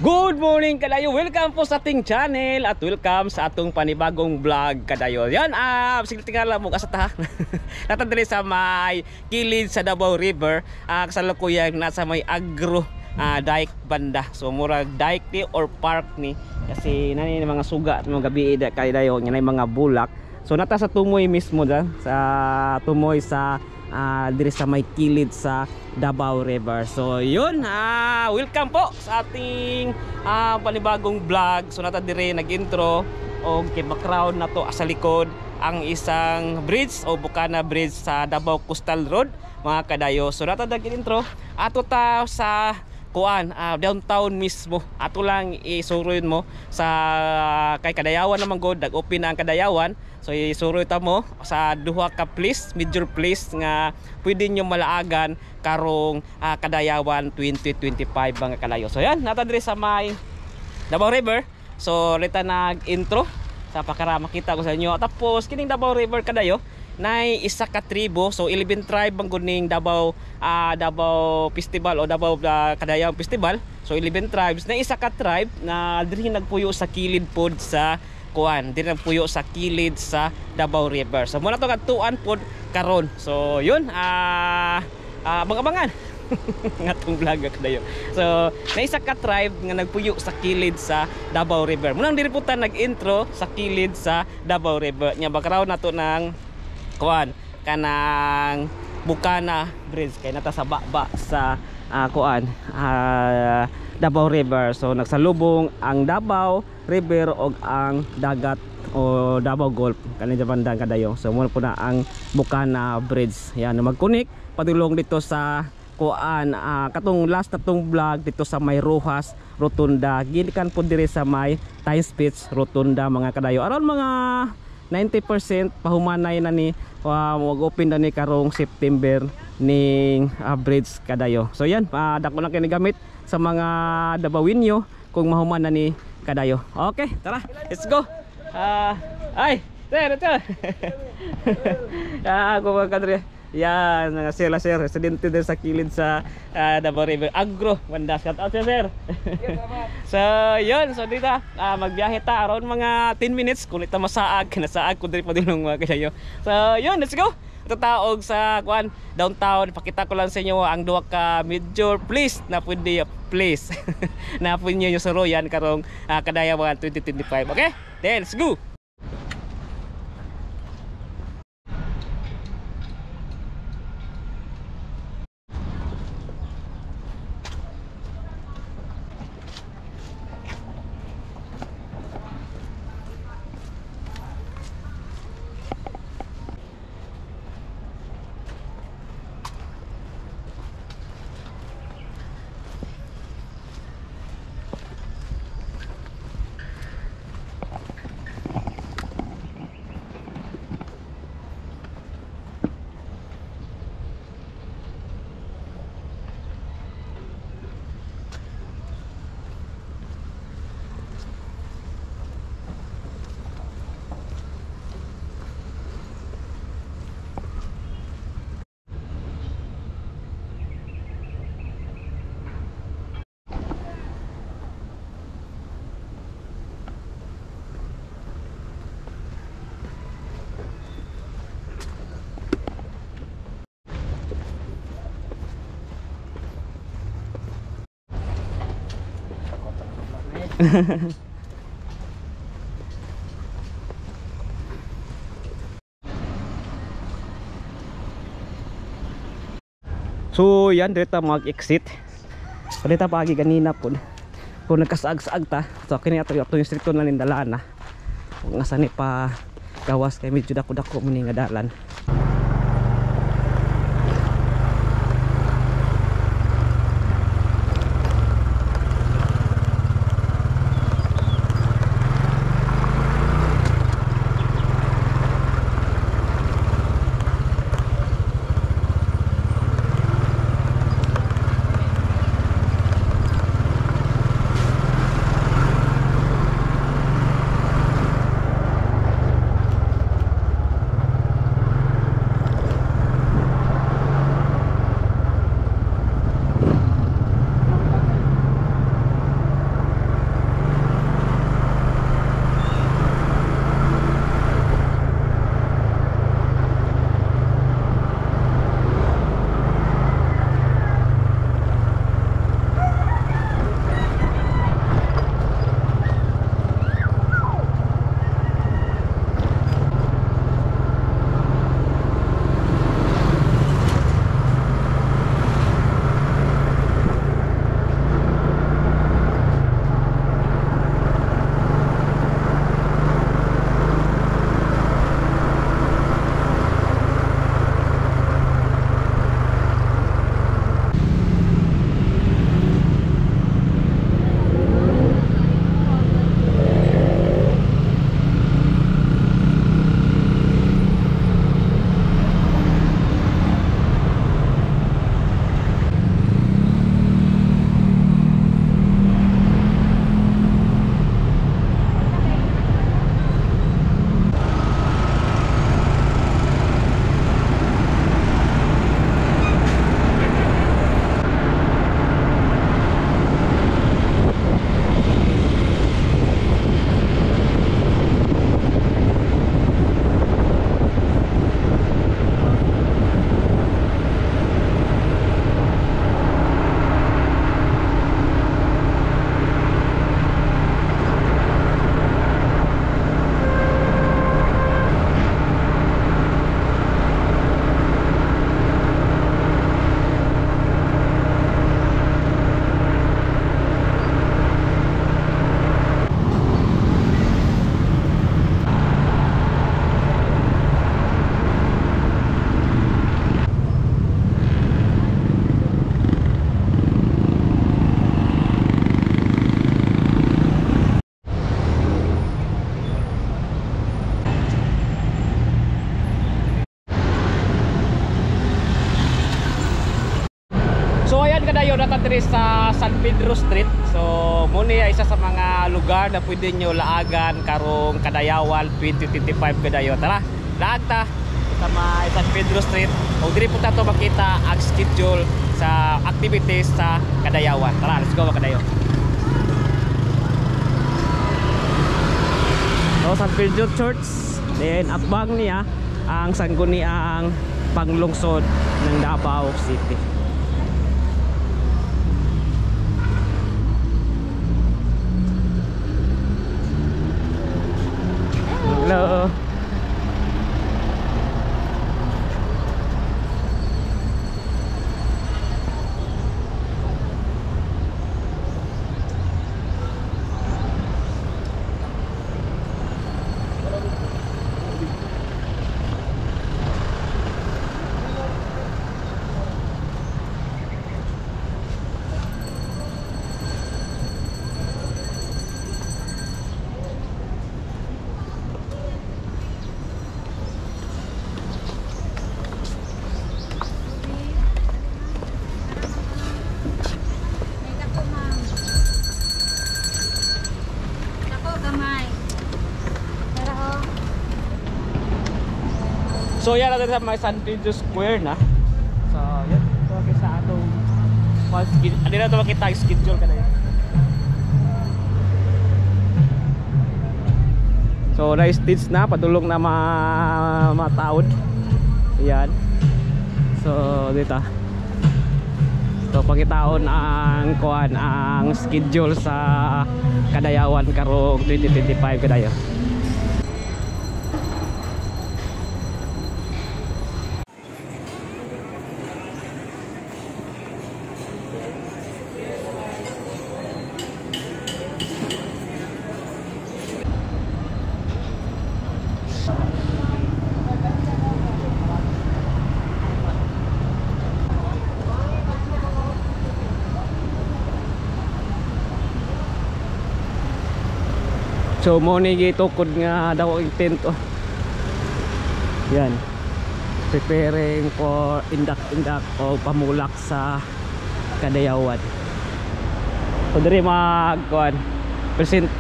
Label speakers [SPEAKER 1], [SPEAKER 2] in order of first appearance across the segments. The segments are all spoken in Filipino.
[SPEAKER 1] Good morning kadayo, welcome po sa ating channel at welcome sa atong panibagong vlog kadayo. Yan, sige tingala mo sa ta. Natadali sa may kilid sa Davao River, kasalukuyan nasa may agro dike banda. So murag dike ni or park ni kasi nani mga suga mga gabi kadayo, nga mga bulak. So nata sa tumoy mismo sa tumoy sa diri sa may kilid sa Davao River. So yun, welcome po sa ating panibagong vlog. So nata diri nag-intro o kay background na to sa likod ang isang bridge o Bukana Bridge sa Davao Coastal Road mga kadayo. So nata nag-intro ato ta sa kuan downtown mismo. Ato lang isuroy mo sa kay Kadayawan naman god, nag-open na ang Kadayawan. So isuroy ta mo sa duha ka place, major place nga pwede nyo malaagan karong Kadayawan 2025 mga kalayo. So yan, nata diri sa may Davao River. So rita nag-intro sa pakara makita ko sa inyo. Tapos kining Davao River kadayo nay isa ka tribo. So 11 tribe ang guning Davao Festival o Davao Kadayawan Festival. So 11 tribes na isa ka tribe na diri nagpuyo sa kilid pod sa kuan, diri nagpuyo sa kilid sa Davao River. So muna to katuan pod karon. So yun, abang-abangan nga tong vlog kadayo. So na isa ka tribe nga nagpuyo sa kilid sa Davao River. Muna diri po ta nag-intro sa kilid sa Davao River. Nya background nato ng kuan kanang Bukana Bridge kay nata sa baba sa kuan Davao River. So nagsalubong ang Davao River o ang dagat o Davao Gulf kanina bandang kadayo. So muna po na ang Bukana Bridge. Yan mag-connect padulong dito sa kuan katong last natong vlog dito sa may Rojas Rotunda. Gilikan po dire sa may Time Speech Rotunda mga kadayo. Aron mga 90% pahumanay na ni mag-open na ni karong September ning bridge kadayo. So yan, dako na kini gamit sa mga Davawinyo kung mahuman na ni kadayo. Okay, tara, let's go. Ay, sir. Ako mga kadre. Yan, sila sir, residente din sa kilid sa Davao River. Agro, banda, shout out sir. So, yun, so dito, magbiyahe ta around mga 10 minutes. Kung ito masaag, kinasaag ko din padulong mga kayo. So, yun, let's go. Ito taog sa kuan downtown. Pakita ko lang sa inyo ang duha ka major place na pwede place na pwede nyo suroyan karong Kadayawan 2025. Okay? Then, let's go. So yan, dito mag-exit. Dito pagi kanina po kung nagkasaag-saag ta. So kini ato yung stricto na nindalaan na kung nasa ni pa gawas kay medyo dako-dako mo nga dalan. kadayo na diri sa San Pedro Street. So muna isa sa mga lugar na pwede nyo laagan karong Kadayawan 2025 kadayo. Tara, laag ta sa may San Pedro Street. O diri po tato makita ang schedule sa activities sa Kadayawan. Tara, let's go mga kadayo. So San Pedro Church, then atbang niya ang sangguniang panglungsod ng Davao City. Hello. So yan natin sa may San Pedro Square na. So yan, ito sa atong ano na ito makita ang schedule ka na yan. So na-stitch na, padulong na mataod. Yan. So dito. So pakitaon ang kuan ang schedule sa Kadayawan karong 2025 kadayo. So mo ni gitukod nga daw ang tent oh. Yan. Preparing for indak o pamulak sa Kadayawan. So diri magkuan present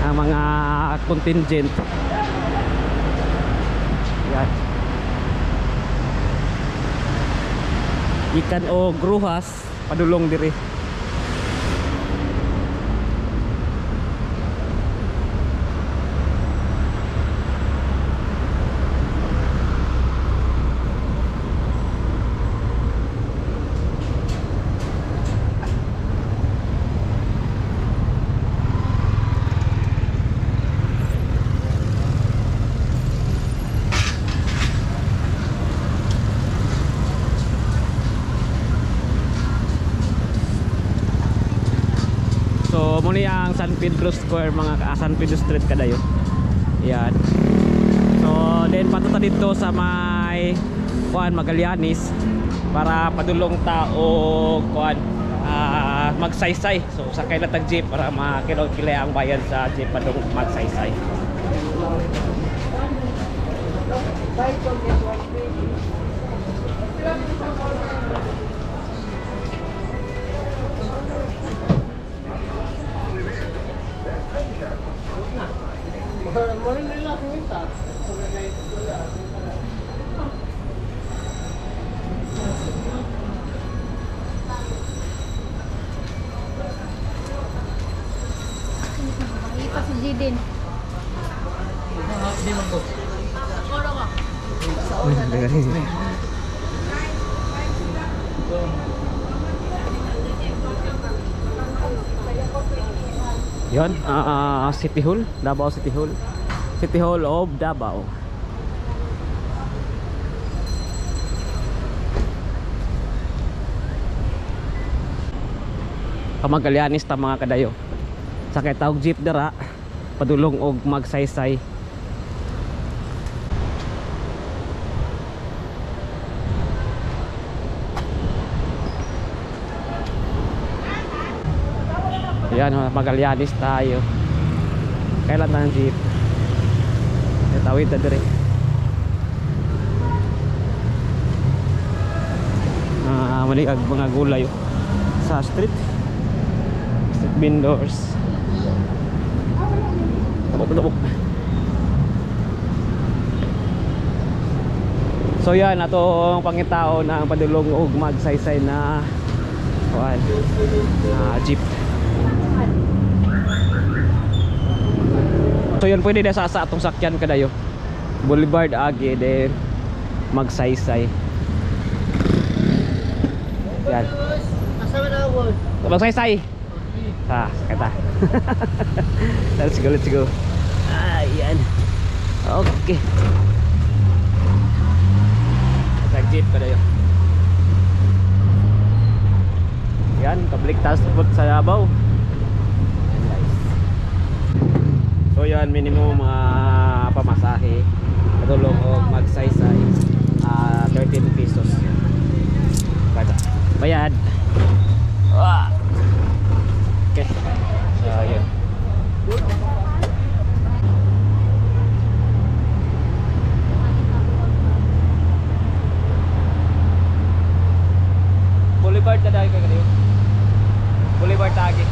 [SPEAKER 1] ang mga contingent. Yan. Ikan o gruhas padulong diri. So muna ang San Pedro Square mga San Pedro Street kadayo. Yan. So then patuta dito sa may kuan Magallanes para padulong tao kuan magsaysay. So sakay na tag jeep para makilay ang bayan sa jeep padung magsaysay.
[SPEAKER 2] Ito si Jidin. Di mo ko.
[SPEAKER 1] Yon, City Hall, Davao City Hall. City Hall of Davao. Kamagallanes ta mga kadayo. Sakay tawag jeep dara padulong og magsaysay. Yan, Magallanes tayo. Kailan na ang jeep? Tawid na dire. Maligag mga gulay. sa street vendors. Tabok. So yan, atong pangitao ng padulong og magsaysay na jeep. So yan, pwede na sa atong sakyan kadayo. Boulevard agi then magsaysay. Yan. Magsaysay. Kata. Let's go. Ayan. Okay. Jeep pa dayo. Yan, public transport sa Davao. Yan guys. So yan, minimum pamasahe katulong og magsaysay 13 pesos. Bayad. Okay. So yan. Boulevard na dahil kayo. Boulevard tagi.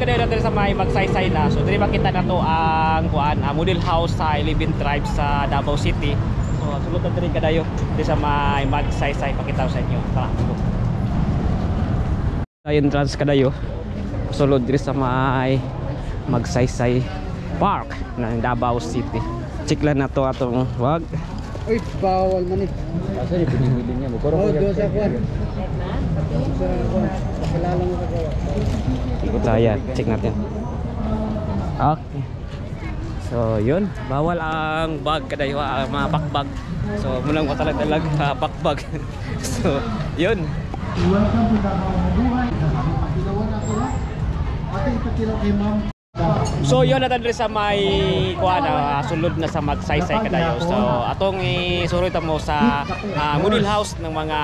[SPEAKER 1] Kadaya natin sa may magsaysay na. So dili makita na to ang model house sa 11 tribes sa Davao City. So sulod na rin kadayo dito sa may magsaysay, pakita ko sa inyo. Tara. Entrance kadayo. Sulod diri sa may magsaysay park ng Davao City. Check lang na to atong wag.
[SPEAKER 2] Uy, bawal man eh.
[SPEAKER 3] Kasi pinihili niya.
[SPEAKER 2] Oh, doon sa kwan. Pakilala mo sa gawa.
[SPEAKER 1] So yan, check natin. Okay. So yun, bawal ang bag kadayo, mga pakbag. So munang matalag-talag pakbag. So yun.
[SPEAKER 2] Welcome to Davao Mabuhay. Pagkilawan ako ha. Ating ipatilaw kay ma'am.
[SPEAKER 1] So yun, natin rin sa may sulod na sa magsaysay kadayo. So atong isurot mo sa model house ng mga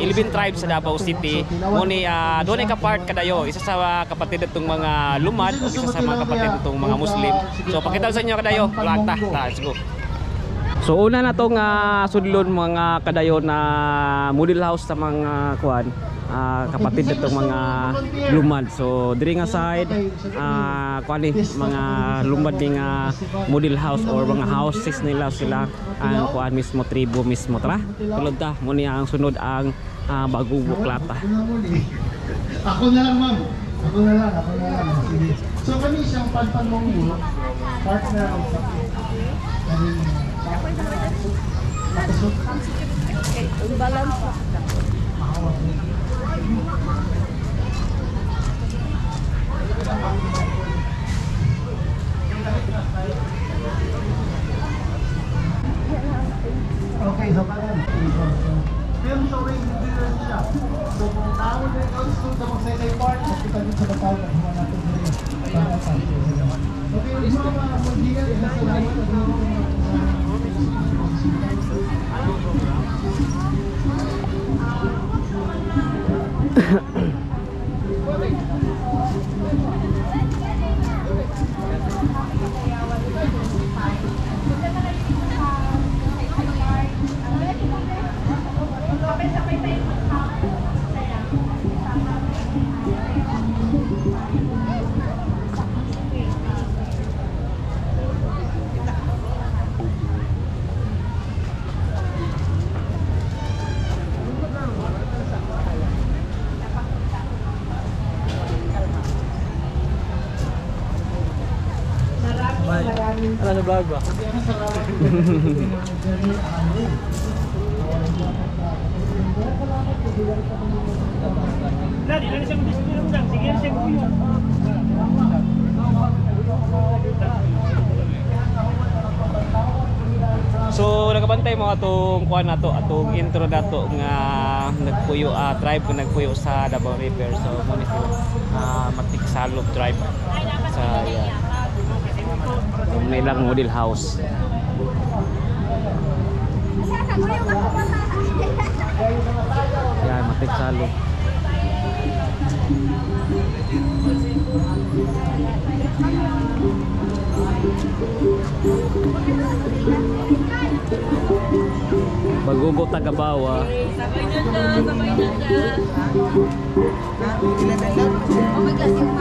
[SPEAKER 1] 11 tribes sa Davao City. Muni doon ay kapart kadayo, isa sa kapatid itong mga lumad o isa sa mga kapatid itong mga Muslim. So pakita sa inyo kadayo, plata. Let's go. So una na tong sudlon mga kadayo na model house sa mga kapatid itong mga lumad. So diri nga side mga lumad ding model house or mga houses nila sila ang mismo tribo mismo. Tara tulod ta mo niya ang sunod ang bagong buklata.
[SPEAKER 2] Ako na lang ma'am. Ako na lang. Sige. So kami siyang panpanmonggo partner of balance. Okay, so kanan. Film showing video siya. So kung tawag na ikaw sa magsaysay part, kita din sa bataw at huwa natin dito. Okay, gusto mga magdigan, salamat
[SPEAKER 3] vlog ba?
[SPEAKER 1] So nagabantay mo atong kuan nato, atong intro nato nga nagpuyo drive nga nagpuyo sa Davao River. So mo ni sila Matiksalop drive sa nilang model house. Yan, Matiksalop. Bagugo Tagabawa.
[SPEAKER 4] Sabay na dyan, sabay na dyan. Oh my God, yung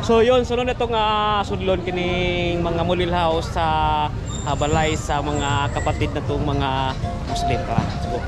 [SPEAKER 1] So yun, sunod na itong sudlon kining mga mulil house sa balay sa mga kapatid na itong mga Muslim. Tara, subo.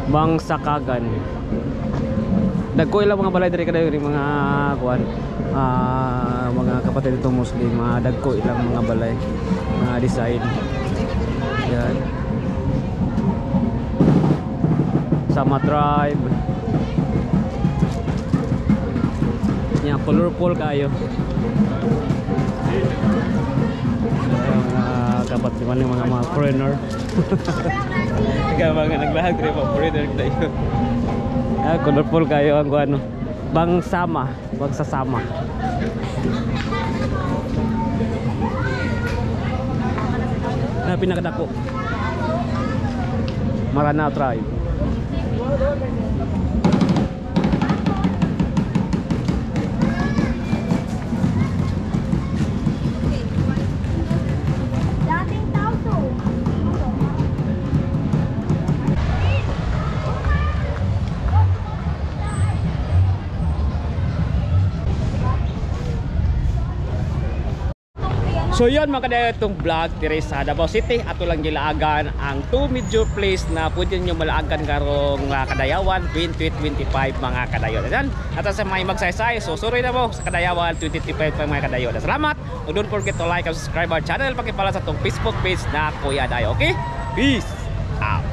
[SPEAKER 1] Bangsakagan. Dagko ilang mga balay diri kada yung mga kuan, mga kapatid itong Muslim, dagko ilang mga balay na design. Yan. Sama tribe. Nya colorful kayo. Mga kapatid man yung mga foreigner. Kaya mga naglahag rin mga foreigner tayo. Colorful kayo ang ano, bangsama, bangsasama. Na pinakadako Marana tribe. So yun mga kadayon, itong vlog diri sa Davao City. Ato lang gilaagan ang 2 major place na pwede nyo malaagan karong Kadayawan 2025 mga kadayon. Yan, at sa may magsaysay, so suroy na mo sa Kadayawan 2025 mga kadayon. Salamat! And don't forget to like and subscribe our channel. Pakipala sa itong Facebook page na Kuya Dayo. Okay? Peace out!